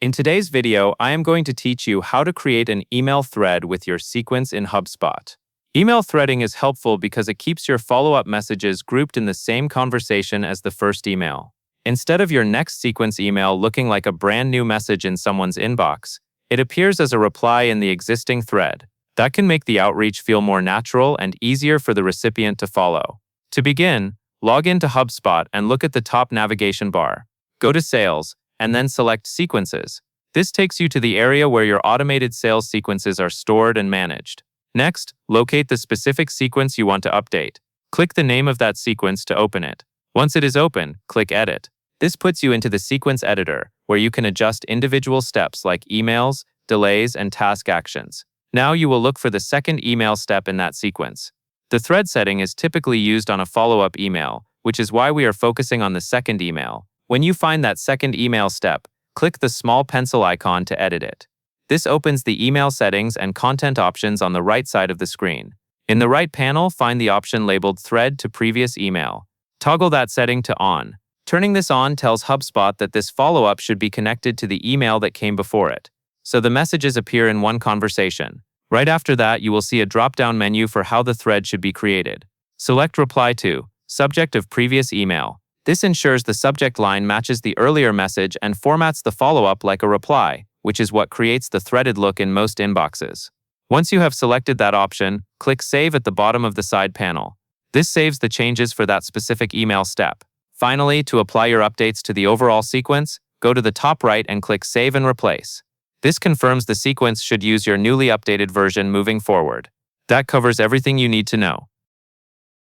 In today's video, I am going to teach you how to create an email thread with your sequence in Hubspot. Email threading is helpful because it keeps your follow-up messages grouped in the same conversation as the first email. Instead of your next sequence email looking like a brand new message in someone's inbox, it appears as a reply in the existing thread. That can make the outreach feel more natural and easier for the recipient to follow. To begin, log into HubSpot and look at the top navigation bar. Go to Sales, and then select Sequences. This takes you to the area where your automated sales sequences are stored and managed. Next, locate the specific sequence you want to update. Click the name of that sequence to open it. Once it is open, click Edit. This puts you into the sequence editor, where you can adjust individual steps like emails, delays, and task actions. Now you will look for the second email step in that sequence. The thread setting is typically used on a follow-up email, which is why we are focusing on the second email. When you find that second email step, click the small pencil icon to edit it. This opens the email settings and content options on the right side of the screen. In the right panel, find the option labeled Thread to Previous Email. Toggle that setting to On. Turning this on tells HubSpot that this follow-up should be connected to the email that came before it, so the messages appear in one conversation. Right after that, you will see a drop-down menu for how the thread should be created. Select Reply to, Subject of Previous Email. This ensures the subject line matches the earlier message and formats the follow-up like a reply, which is what creates the threaded look in most inboxes. Once you have selected that option, click Save at the bottom of the side panel. This saves the changes for that specific email step. Finally, to apply your updates to the overall sequence, go to the top right and click Save and Replace. This confirms the sequence should use your newly updated version moving forward. That covers everything you need to know.